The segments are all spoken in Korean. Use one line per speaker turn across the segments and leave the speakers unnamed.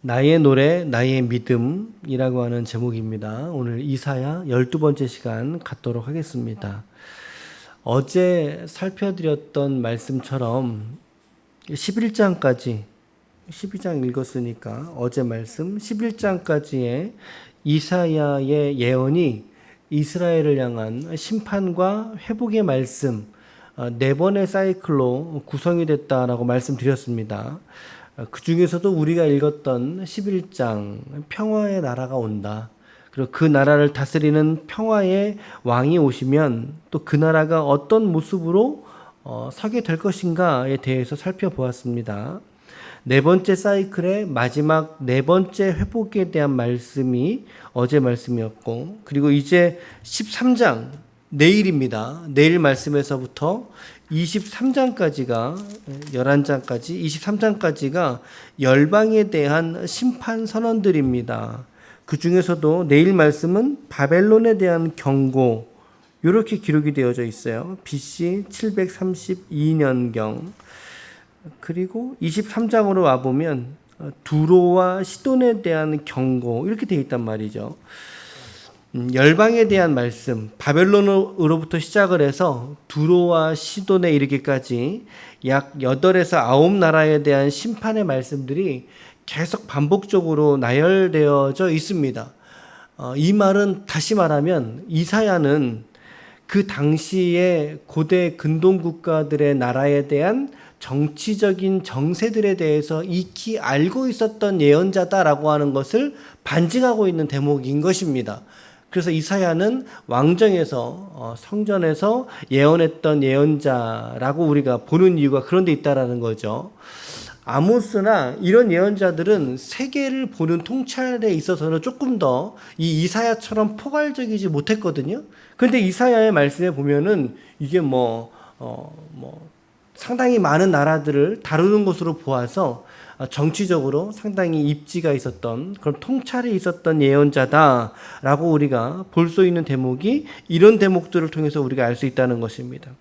나의 노래, 나의 믿음이라고 하는 제목입니다. 오늘 이사야 12번째 시간 갖도록 하겠습니다. 어제 살펴드렸던 말씀처럼 11장까지, 12장 읽었으니까 어제 말씀 11장까지의 이사야의 예언이 이스라엘을 향한 심판과 회복의 말씀, 네 번의 사이클로 구성이 됐다라고 말씀드렸습니다. 그 중에서도 우리가 읽었던 11장 평화의 나라가 온다. 그리고 그 나라를 다스리는 평화의 왕이 오시면 또 그 나라가 어떤 모습으로 서게 될 것인가에 대해서 살펴보았습니다. 네 번째 사이클의 마지막 네 번째 회복에 대한 말씀이 어제 말씀이었고, 그리고 이제 13장 내일입니다. 내일 말씀에서부터 23장까지가 11장까지 23장까지가 열방에 대한 심판 선언들입니다. 그 중에서도 내일 말씀은 바벨론에 대한 경고, 이렇게 기록이 되어져 있어요. BC 732년경. 그리고 23장으로 와보면 두로와 시돈에 대한 경고, 이렇게 되어 있단 말이죠. 열방에 대한 말씀, 바벨론으로부터 시작을 해서 두로와 시돈에 이르기까지 약 8에서 9나라에 대한 심판의 말씀들이 계속 반복적으로 나열되어져 있습니다. 이 말은 다시 말하면 이사야는 그 당시의 고대 근동 국가들의 나라에 대한 정치적인 정세들에 대해서 익히 알고 있었던 예언자다라고 하는 것을 반증하고 있는 대목인 것입니다. 그래서 이사야는 왕정에서 성전에서 예언했던 예언자라고 우리가 보는 이유가 그런 데 있다라는 거죠. 아모스나 이런 예언자들은 세계를 보는 통찰에 있어서는 조금 더 이 이사야처럼 포괄적이지 못했거든요. 그런데 이사야의 말씀에 보면은 이게 상당히 많은 나라들을 다루는 것으로 보아서 정치적으로 상당히 입지가 있었던 그런 통찰이 있었던 예언자다라고 우리가 볼 수 있는 대목이 이런 대목들을 통해서 우리가 알 수 있다는 것입니다.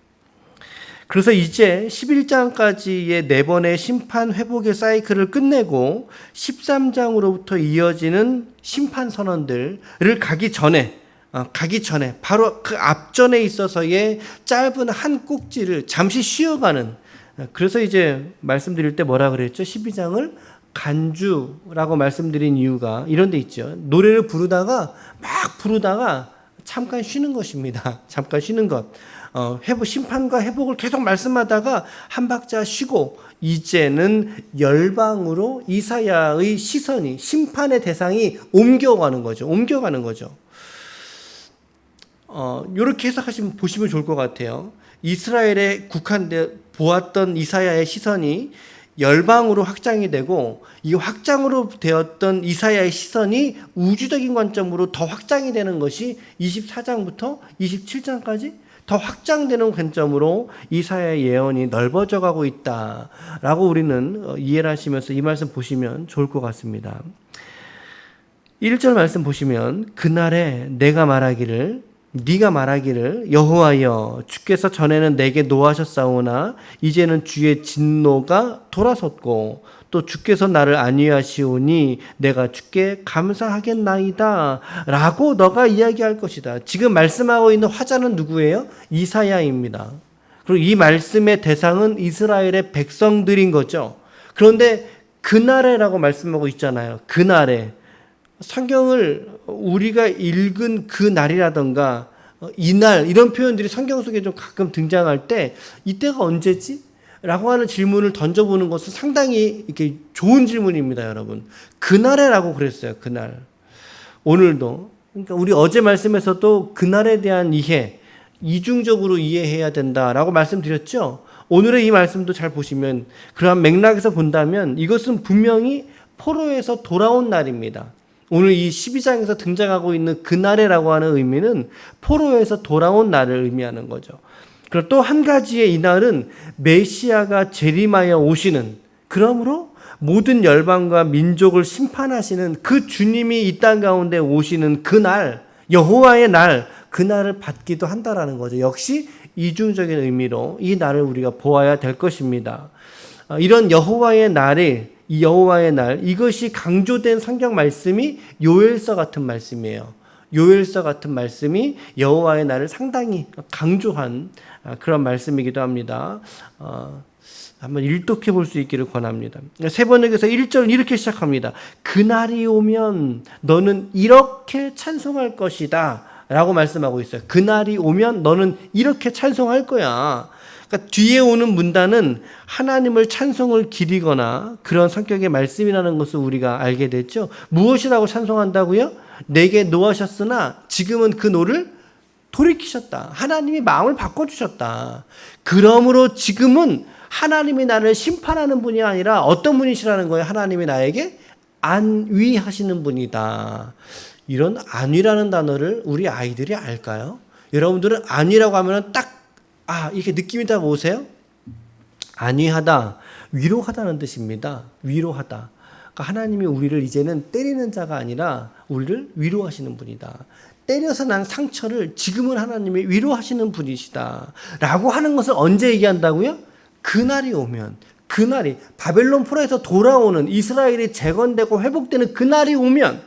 그래서 이제 11장까지의 네 번의 심판 회복의 사이클을 끝내고 13장으로부터 이어지는 심판 선언들을 가기 전에 바로 그 앞전에 있어서의 짧은 한 꼭지를 잠시 쉬어가는, 그래서 이제 말씀드릴 때 뭐라 그랬죠? 12장을 간주라고 말씀드린 이유가 이런 데 있죠. 노래를 부르다가 잠깐 쉬는 것입니다. 잠깐 쉬는 것. 심판과 회복을 계속 말씀하다가 한 박자 쉬고 이제는 열방으로 이사야의 시선이, 심판의 대상이 옮겨가는 거죠. 이렇게 해석하시면 보시면 좋을 것 같아요. 이스라엘에 국한돼 보았던 이사야의 시선이 열방으로 확장이 되고, 이 확장으로 되었던 이사야의 시선이 우주적인 관점으로 더 확장이 되는 것이 24장부터 27장까지 더 확장되는 관점으로 이사야의 예언이 넓어져 가고 있다라고 우리는 이해를 하시면서 이 말씀 보시면 좋을 것 같습니다. 1절 말씀 보시면 그날에 네가 말하기를 여호와여 주께서 전에는 내게 노하셨사오나 이제는 주의 진노가 돌아섰고 또 주께서 나를 안위하시오니 내가 주께 감사하겠나이다 라고 너가 이야기할 것이다. 지금 말씀하고 있는 화자는 누구예요? 이사야입니다. 그리고 이 말씀의 대상은 이스라엘의 백성들인 거죠. 그런데 그날에라고 말씀하고 있잖아요. 그날에. 성경을 우리가 읽은 그 날이라던가 이날, 이런 표현들이 성경 속에 좀 가끔 등장할 때 이때가 언제지? 라고 하는 질문을 던져보는 것은 상당히 이렇게 좋은 질문입니다, 여러분. 그날에라고 그랬어요, 그날. 오늘도. 그러니까 우리 어제 말씀에서도 그날에 대한 이해, 이중적으로 이해해야 된다라고 말씀드렸죠. 오늘의 이 말씀도 잘 보시면 그러한 맥락에서 본다면 이것은 분명히 포로에서 돌아온 날입니다. 오늘 이 12장에서 등장하고 있는 그날에라고 하는 의미는 포로에서 돌아온 날을 의미하는 거죠. 그리고 또 한 가지의 이 날은 메시아가 재림하여 오시는, 그러므로 모든 열방과 민족을 심판하시는 그 주님이 이 땅 가운데 오시는 그날, 여호와의 날, 그날을 받기도 한다라는 거죠. 역시 이중적인 의미로 이 날을 우리가 보아야 될 것입니다. 이런 여호와의 날이 이 여호와의 날, 이것이 강조된 성경 말씀이 요엘서 같은 말씀이에요. 요엘서 같은 말씀이 여호와의 날을 상당히 강조한 그런 말씀이기도 합니다. 한번 일독해 볼 수 있기를 권합니다. 세번역에서 1절 이렇게 시작합니다. 그날이 오면 너는 이렇게 찬송할 것이다 라고 말씀하고 있어요. 그날이 오면 너는 이렇게 찬송할 거야. 그러니까 뒤에 오는 문단은 하나님을 찬송을 기리거나 그런 성격의 말씀이라는 것을 우리가 알게 됐죠. 무엇이라고 찬송한다고요? 내게 노하셨으나 지금은 그 노를 돌이키셨다. 하나님이 마음을 바꿔주셨다. 그러므로 지금은 하나님이 나를 심판하는 분이 아니라 어떤 분이시라는 거예요? 하나님이 나에게 안위하시는 분이다. 이런 안위라는 단어를 우리 아이들이 알까요? 여러분들은 안위라고 하면 딱 이렇게 느낌이 딱 오세요? 안위하다, 위로하다는 뜻입니다. 위로하다. 그러니까 하나님이 우리를 이제는 때리는 자가 아니라 우리를 위로하시는 분이다. 때려서 난 상처를 지금은 하나님이 위로하시는 분이시다. 라고 하는 것을 언제 얘기한다고요? 그날이 오면, 그날이 바벨론 포로에서 돌아오는 이스라엘이 재건되고 회복되는 그날이 오면,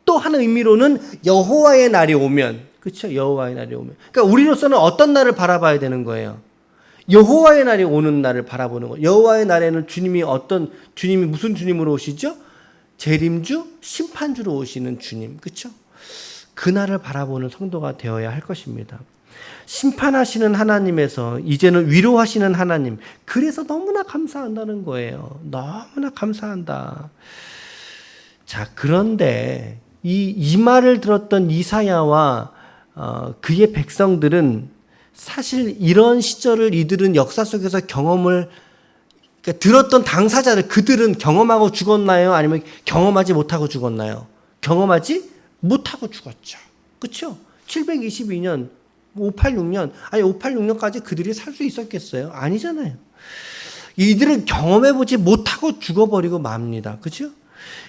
또 하는 의미로는 여호와의 날이 오면, 그렇죠? 여호와의 날이 오면. 그러니까 우리로서는 어떤 날을 바라봐야 되는 거예요? 여호와의 날이 오는 날을 바라보는 거예요. 여호와의 날에는 주님이 무슨 주님으로 오시죠? 재림주, 심판주로 오시는 주님. 그렇죠? 그 날을 바라보는 성도가 되어야 할 것입니다. 심판하시는 하나님에서 이제는 위로하시는 하나님. 그래서 너무나 감사한다는 거예요. 너무나 감사한다. 자, 그런데 이 말을 들었던 이사야와 그의 백성들은 사실 이런 시절을 이들은 역사 속에서 그러니까 들었던 당사자들, 그들은 경험하고 죽었나요? 아니면 경험하지 못하고 죽었나요? 경험하지 못하고 죽었죠. 그렇죠? 722년, 586년까지 그들이 살 수 있었겠어요? 아니잖아요. 이들은 경험해보지 못하고 죽어버리고 맙니다. 그렇죠?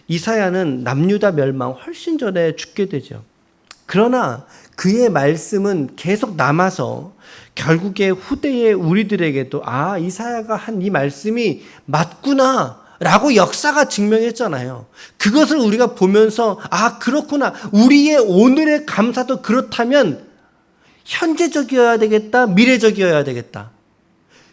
이사야는 남유다 멸망 훨씬 전에 죽게 되죠. 그러나 그의 말씀은 계속 남아서 결국에 후대의 우리들에게도 이사야가 한 이 말씀이 맞구나 라고 역사가 증명했잖아요. 그것을 우리가 보면서 그렇구나. 우리의 오늘의 감사도 그렇다면 현재적이어야 되겠다, 미래적이어야 되겠다.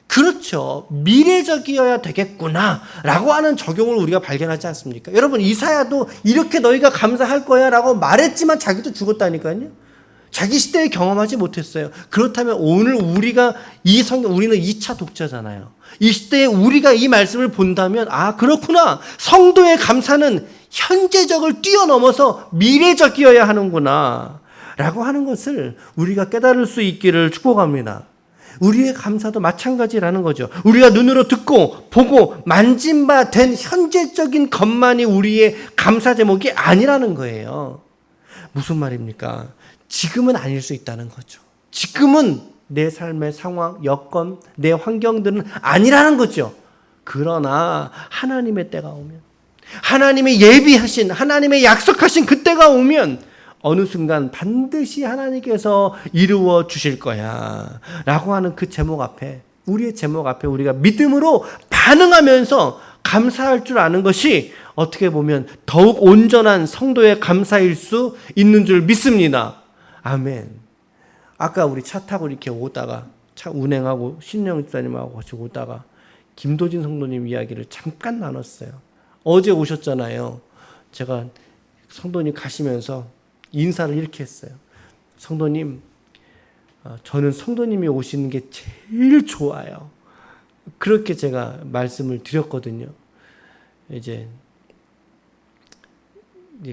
그렇죠. 미래적이어야 되겠구나 라고 하는 적용을 우리가 발견하지 않습니까? 여러분, 이사야도 이렇게 너희가 감사할 거야 라고 말했지만 자기도 죽었다니까요. 자기 시대에 경험하지 못했어요. 그렇다면 오늘 우리는 2차 독자잖아요. 이 시대에 우리가 이 말씀을 본다면 그렇구나. 성도의 감사는 현재적을 뛰어넘어서 미래적이어야 하는구나 라고 하는 것을 우리가 깨달을 수 있기를 축복합니다. 우리의 감사도 마찬가지라는 거죠. 우리가 눈으로 듣고 보고 만진 바 된 현재적인 것만이 우리의 감사 제목이 아니라는 거예요. 무슨 말입니까? 지금은 아닐 수 있다는 거죠. 지금은 내 삶의 상황, 여건, 내 환경들은 아니라는 거죠. 그러나 하나님의 때가 오면, 하나님의 예비하신, 하나님의 약속하신 그 때가 오면 어느 순간 반드시 하나님께서 이루어 주실 거야 라고 하는 그 제목 앞에, 우리의 제목 앞에 우리가 믿음으로 반응하면서 감사할 줄 아는 것이 어떻게 보면 더욱 온전한 성도의 감사일 수 있는 줄 믿습니다. 아멘. 아까 우리 차 타고 이렇게 오다가, 차 운행하고 신영 집사님하고 같이 오다가 김도진 성도님 이야기를 잠깐 나눴어요. 어제 오셨잖아요. 제가 성도님 가시면서 인사를 이렇게 했어요. 성도님, 저는 성도님이 오시는 게 제일 좋아요. 그렇게 제가 말씀을 드렸거든요. 이제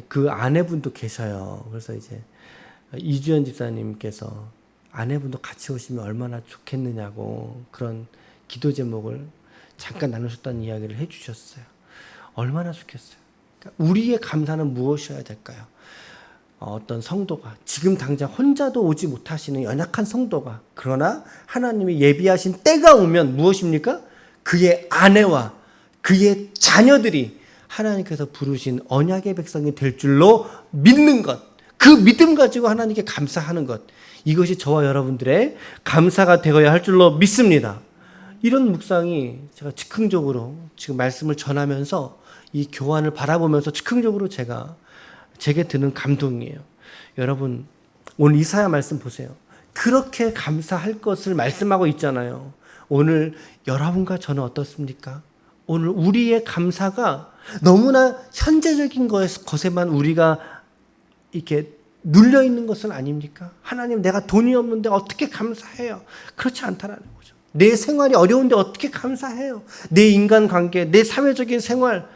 그 아내분도 계셔요. 그래서 이제 이주연 집사님께서 아내분도 같이 오시면 얼마나 좋겠느냐고 그런 기도 제목을 잠깐 나누셨다는 이야기를 해주셨어요. 얼마나 좋겠어요. 그러니까 우리의 감사는 무엇이어야 될까요? 어떤 성도가 지금 당장 혼자도 오지 못하시는 연약한 성도가, 그러나 하나님이 예비하신 때가 오면 무엇입니까? 그의 아내와 그의 자녀들이 하나님께서 부르신 언약의 백성이 될 줄로 믿는 것, 그 믿음 가지고 하나님께 감사하는 것, 이것이 저와 여러분들의 감사가 되어야 할 줄로 믿습니다. 이런 묵상이 제가 즉흥적으로 지금 말씀을 전하면서 이 교환을 바라보면서 즉흥적으로 제게 드는 감동이에요. 여러분, 오늘 이사야 말씀 보세요. 그렇게 감사할 것을 말씀하고 있잖아요. 오늘 여러분과 저는 어떻습니까? 오늘 우리의 감사가 너무나 현재적인 것에만 우리가 이렇게 눌려 있는 것은 아닙니까? 하나님, 내가 돈이 없는데 어떻게 감사해요? 그렇지 않다라는 거죠. 내 생활이 어려운데 어떻게 감사해요? 내 인간관계, 내 사회적인 생활.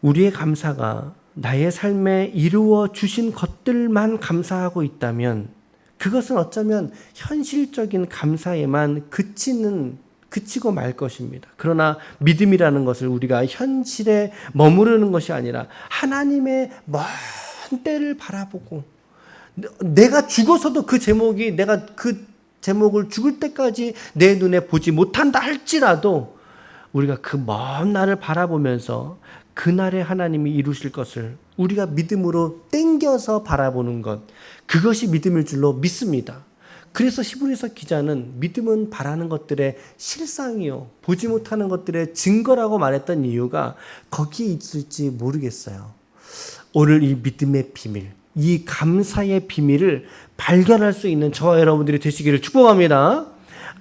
우리의 감사가 나의 삶에 이루어 주신 것들만 감사하고 있다면 그것은 어쩌면 현실적인 감사에만 그치고 말 것입니다. 그러나 믿음이라는 것을 우리가 현실에 머무르는 것이 아니라 하나님의 먼 때를 바라보고, 내가 죽어서도 내가 그 제목을 죽을 때까지 내 눈에 보지 못한다 할지라도 우리가 그 먼 날을 바라보면서 그날에 하나님이 이루실 것을 우리가 믿음으로 땡겨서 바라보는 것, 그것이 믿음일 줄로 믿습니다. 그래서 히브리서 기자는 믿음은 바라는 것들의 실상이요, 보지 못하는 것들의 증거라고 말했던 이유가 거기에 있을지 모르겠어요. 오늘 이 믿음의 비밀, 이 감사의 비밀을 발견할 수 있는 저와 여러분들이 되시기를 축복합니다.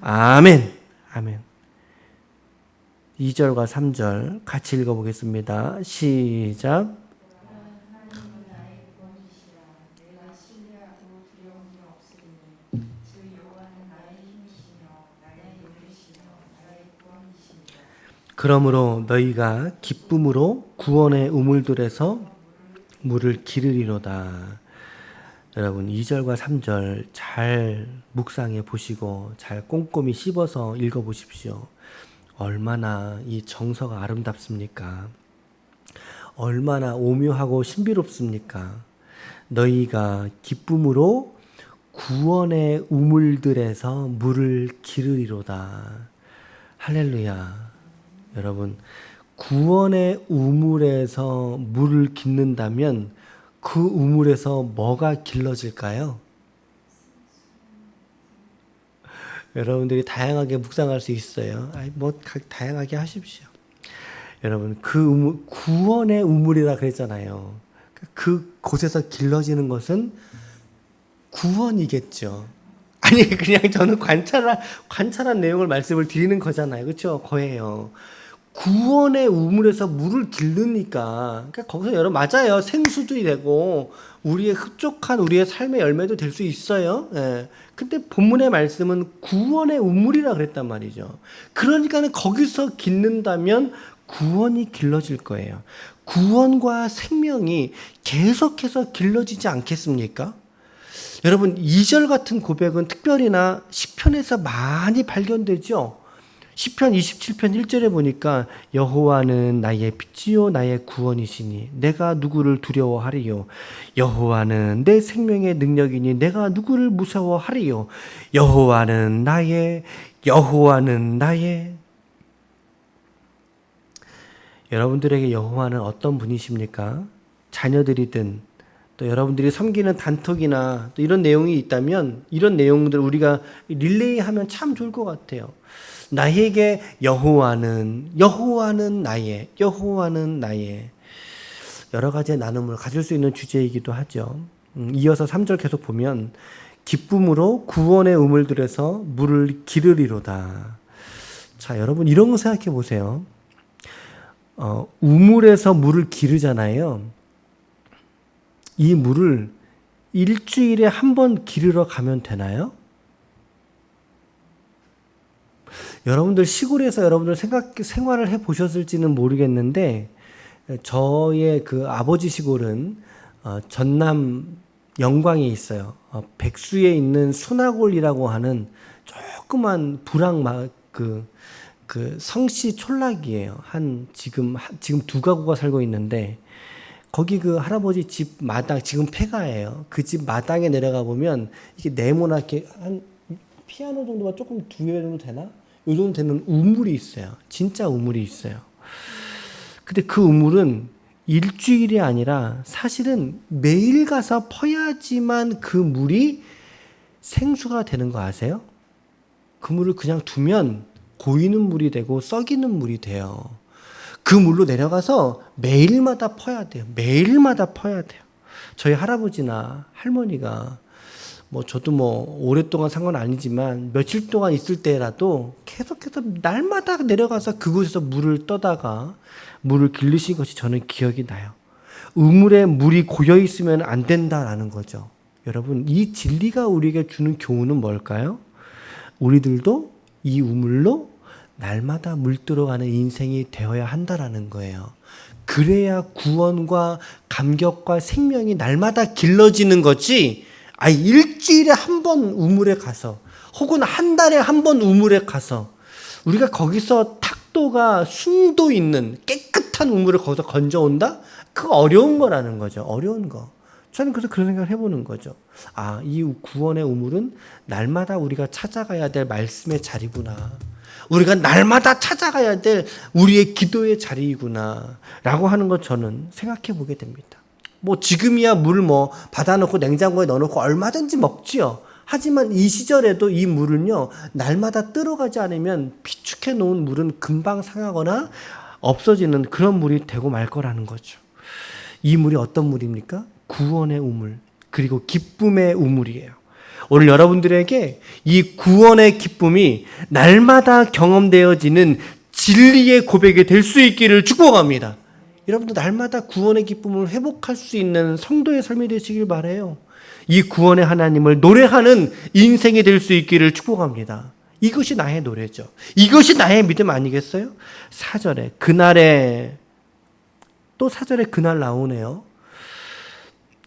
아멘. 아멘. 2절과 3절 같이 읽어보겠습니다. 시작. 그러므로 너희가 기쁨으로 구원의 우물들에서 물을 기르리로다. 여러분, 2절과 3절 잘 묵상해 보시고 잘 꼼꼼히 씹어서 읽어보십시오. 얼마나 이 정서가 아름답습니까? 얼마나 오묘하고 신비롭습니까? 너희가 기쁨으로 구원의 우물들에서 물을 기르리로다. 할렐루야. 여러분, 구원의 우물에서 물을 깃는다면 그 우물에서 뭐가 길러질까요? 여러분들이 다양하게 묵상할 수 있어요. 다양하게 하십시오. 여러분, 그 구원의 우물이라 그랬잖아요. 그 곳에서 길러지는 것은 구원이겠죠. 아니, 그냥 저는 관찰한 내용을 말씀을 드리는 거잖아요. 그렇죠? 거예요. 구원의 우물에서 물을 기르니까, 그러니까 거기서 맞아요. 생수도 되고 우리의 흡족한 우리의 삶의 열매도 될 수 있어요. 예. 근데 본문의 말씀은 구원의 우물이라 그랬단 말이죠. 그러니까는 거기서 깃는다면 구원이 길러질 거예요. 구원과 생명이 계속해서 길러지지 않겠습니까? 여러분, 2절 같은 고백은 특별히나 시편에서 많이 발견되죠. 시편 27편 1절에 보니까 여호와는 나의 빛이요 나의 구원이시니 내가 누구를 두려워하리요. 여호와는 내 생명의 능력이니 내가 누구를 무서워하리요. 여호와는 나의. 여러분들에게 여호와는 어떤 분이십니까? 자녀들이든 또 여러분들이 섬기는 단톡이나 또 이런 내용이 있다면 이런 내용들 우리가 릴레이하면 참 좋을 것 같아요. 나에게 여호와는 나의. 여러 가지의 나눔을 가질 수 있는 주제이기도 하죠. 이어서 3절 계속 보면 기쁨으로 구원의 우물들에서 물을 기르리로다. 자, 여러분 이런 거 생각해 보세요. 우물에서 물을 기르잖아요. 이 물을 일주일에 한 번 기르러 가면 되나요? 여러분들 시골에서 여러분들 생활을 해 보셨을지는 모르겠는데 저의 그 아버지 시골은 전남 영광에 있어요. 백수에 있는 순화골이라고 하는 조그만 그 성씨 촌락이에요. 지금 두 가구가 살고 있는데 거기 그 할아버지 집 마당 지금 폐가예요. 그 집 마당에 내려가 보면 이게 네모나게 한 피아노 정도가 조금 2개 정도 되나? 이 정도 되는 우물이 있어요. 진짜 우물이 있어요. 근데 그 우물은 일주일이 아니라 사실은 매일 가서 퍼야지만 그 물이 생수가 되는 거 아세요? 그 물을 그냥 두면 고이는 물이 되고 썩이는 물이 돼요. 그 물로 내려가서 매일마다 퍼야 돼요. 매일마다 퍼야 돼요. 저희 할아버지나 할머니가 저도 오랫동안 산 건 아니지만 며칠 동안 있을 때라도 계속해서 날마다 내려가서 그곳에서 물을 떠다가 물을 길르신 것이 저는 기억이 나요. 우물에 물이 고여 있으면 안 된다라는 거죠. 여러분, 이 진리가 우리에게 주는 교훈은 뭘까요? 우리들도 이 우물로 날마다 물 들어가는 인생이 되어야 한다라는 거예요. 그래야 구원과 감격과 생명이 날마다 길러지는 거지. 일주일에 한 번 우물에 가서 혹은 한 달에 한 번 우물에 가서 우리가 거기서 탁도가 순도 있는 깨끗한 우물을 거기서 건져온다? 그거 어려운 거라는 거죠. 어려운 거. 저는 그래서 그런 생각을 해보는 거죠. 이 구원의 우물은 날마다 우리가 찾아가야 될 말씀의 자리구나. 우리가 날마다 찾아가야 될 우리의 기도의 자리이구나 라고 하는 것 저는 생각해 보게 됩니다. 지금이야 물 받아놓고 냉장고에 넣어놓고 얼마든지 먹지요. 하지만 이 시절에도 이 물은요, 날마다 들어가지 않으면 비축해 놓은 물은 금방 상하거나 없어지는 그런 물이 되고 말 거라는 거죠. 이 물이 어떤 물입니까? 구원의 우물, 그리고 기쁨의 우물이에요. 오늘 여러분들에게 이 구원의 기쁨이 날마다 경험되어지는 진리의 고백이 될 수 있기를 축복합니다. 여러분도 날마다 구원의 기쁨을 회복할 수 있는 성도의 삶이 되시길 바라요. 이 구원의 하나님을 노래하는 인생이 될 수 있기를 축복합니다. 이것이 나의 노래죠. 이것이 나의 믿음 아니겠어요? 4절에 그날에 또 4절에 그날 나오네요.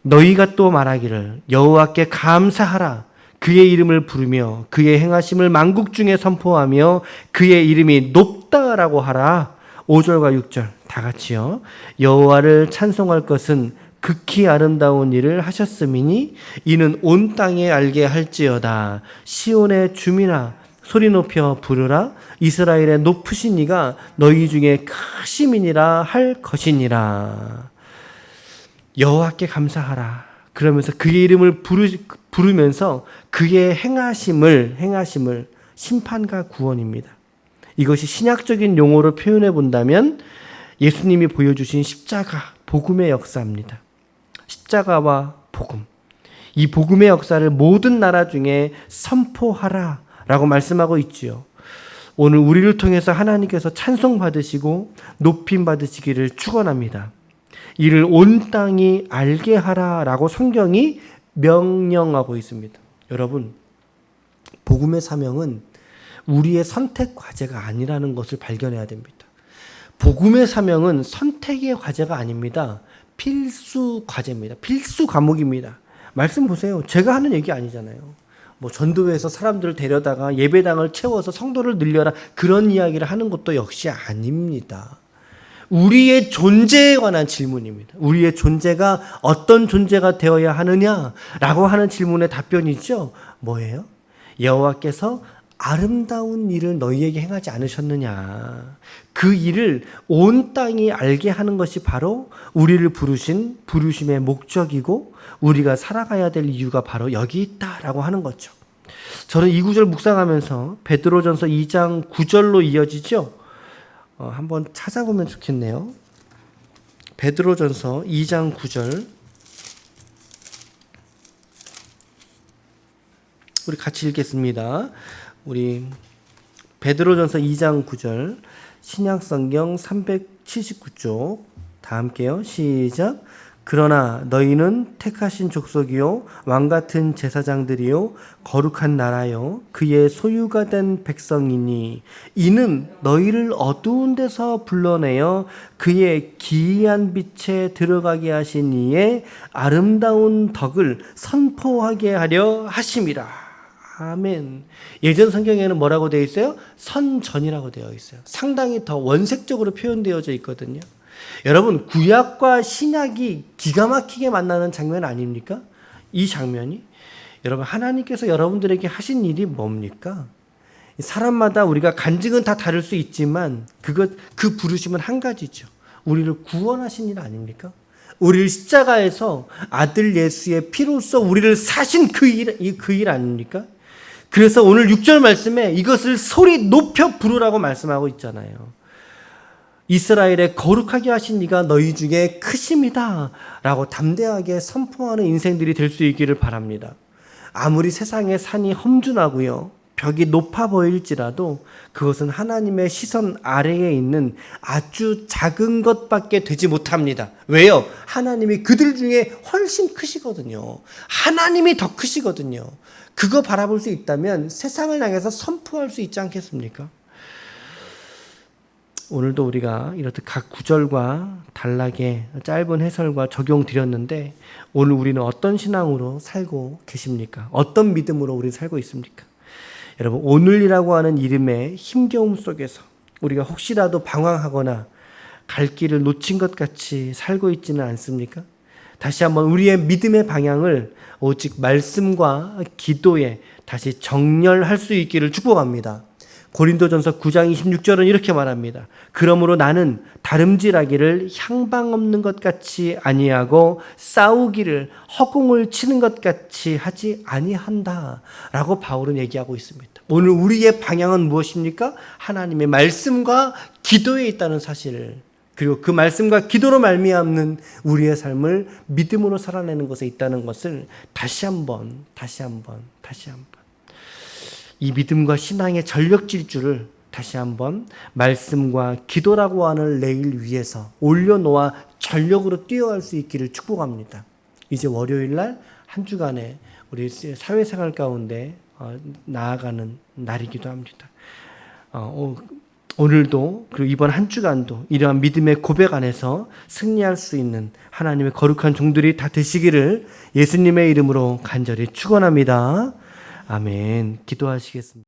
너희가 또 말하기를 여호와께 감사하라. 그의 이름을 부르며 그의 행하심을 만국 중에 선포하며 그의 이름이 높다라고 하라. 5절과 6절 다 같이요. 여호와를 찬송할 것은 극히 아름다운 일을 하셨음이니 이는 온 땅에 알게 할지어다. 시온의 주민아 소리 높여 부르라. 이스라엘의 높으신 이가 너희 중에 크심이니라 할 것이니라. 여호와께 감사하라. 그러면서 그의 이름을 부르면서 그의 행하심을 심판과 구원입니다. 이것이 신약적인 용어로 표현해 본다면 예수님이 보여주신 십자가, 복음의 역사입니다. 십자가와 복음. 이 복음의 역사를 모든 나라 중에 선포하라 라고 말씀하고 있지요. 오늘 우리를 통해서 하나님께서 찬송 받으시고 높임 받으시기를 축원합니다. 이를 온 땅이 알게 하라 라고 성경이 명령하고 있습니다. 여러분, 복음의 사명은 우리의 선택 과제가 아니라는 것을 발견해야 됩니다. 복음의 사명은 선택의 과제가 아닙니다. 필수 과제입니다. 필수 과목입니다. 말씀 보세요. 제가 하는 얘기 아니잖아요. 전도회에서 사람들을 데려다가 예배당을 채워서 성도를 늘려라 그런 이야기를 하는 것도 역시 아닙니다. 우리의 존재에 관한 질문입니다. 우리의 존재가 어떤 존재가 되어야 하느냐라고 하는 질문의 답변이죠. 뭐예요? 여호와께서 아름다운 일을 너희에게 행하지 않으셨느냐. 그 일을 온 땅이 알게 하는 것이 바로 우리를 부르신 부르심의 목적이고 우리가 살아가야 될 이유가 바로 여기 있다라고 하는 거죠. 저는 이 구절 묵상하면서 베드로전서 2장 9절로 이어지죠. 한번 찾아보면 좋겠네요. 베드로전서 2장 9절 우리 같이 읽겠습니다. 우리 베드로전서 2장 9절 신약성경 379쪽 다 함께요. 시작. 그러나 너희는 택하신 족속이요 왕같은 제사장들이요 거룩한 나라요 그의 소유가 된 백성이니 이는 너희를 어두운 데서 불러내어 그의 기이한 빛에 들어가게 하신 이의 아름다운 덕을 선포하게 하려 하심이라. 아멘. 예전 성경에는 뭐라고 되어 있어요? 선전이라고 되어 있어요. 상당히 더 원색적으로 표현되어져 있거든요. 여러분, 구약과 신약이 기가 막히게 만나는 장면 아닙니까? 이 장면이. 여러분, 하나님께서 여러분들에게 하신 일이 뭡니까? 사람마다 우리가 간증은 다 다를 수 있지만 그 부르심은 한 가지죠. 우리를 구원하신 일 아닙니까? 우리를 십자가에서 아들 예수의 피로써 우리를 사신 그 일 아닙니까? 그래서 오늘 6절 말씀에 이것을 소리 높여 부르라고 말씀하고 있잖아요. 이스라엘에 거룩하게 하신 이가 너희 중에 크심이다 라고 담대하게 선포하는 인생들이 될 수 있기를 바랍니다. 아무리 세상의 산이 험준하고요, 벽이 높아 보일지라도 그것은 하나님의 시선 아래에 있는 아주 작은 것밖에 되지 못합니다. 왜요? 하나님이 그들 중에 훨씬 크시거든요. 하나님이 더 크시거든요. 그거 바라볼 수 있다면 세상을 향해서 선포할 수 있지 않겠습니까? 오늘도 우리가 이렇듯 각 구절과 단락에 짧은 해설과 적용 드렸는데, 오늘 우리는 어떤 신앙으로 살고 계십니까? 어떤 믿음으로 우리 살고 있습니까? 여러분, 오늘이라고 하는 이름의 힘겨움 속에서 우리가 혹시라도 방황하거나 갈 길을 놓친 것 같이 살고 있지는 않습니까? 다시 한번 우리의 믿음의 방향을 오직 말씀과 기도에 다시 정렬할 수 있기를 축복합니다. 고린도전서 9장 26절은 이렇게 말합니다. 그러므로 나는 다름질하기를 향방 없는 것 같이 아니하고 싸우기를 허공을 치는 것 같이 하지 아니한다 라고 바울은 얘기하고 있습니다. 오늘 우리의 방향은 무엇입니까? 하나님의 말씀과 기도에 있다는 사실을, 그리고 그 말씀과 기도로 말미암는 우리의 삶을 믿음으로 살아내는 것에 있다는 것을 다시 한번 이 믿음과 신앙의 전력 질주를 다시 한번 말씀과 기도라고 하는 레일 위에서 올려놓아 전력으로 뛰어갈 수 있기를 축복합니다. 이제 월요일 날 한 주간의 우리 사회생활 가운데 나아가는 날이기도 합니다. 오늘도 그리고 이번 한 주간도 이러한 믿음의 고백 안에서 승리할 수 있는 하나님의 거룩한 종들이 다 되시기를 예수님의 이름으로 간절히 축원합니다. 아멘. 기도하시겠습니다.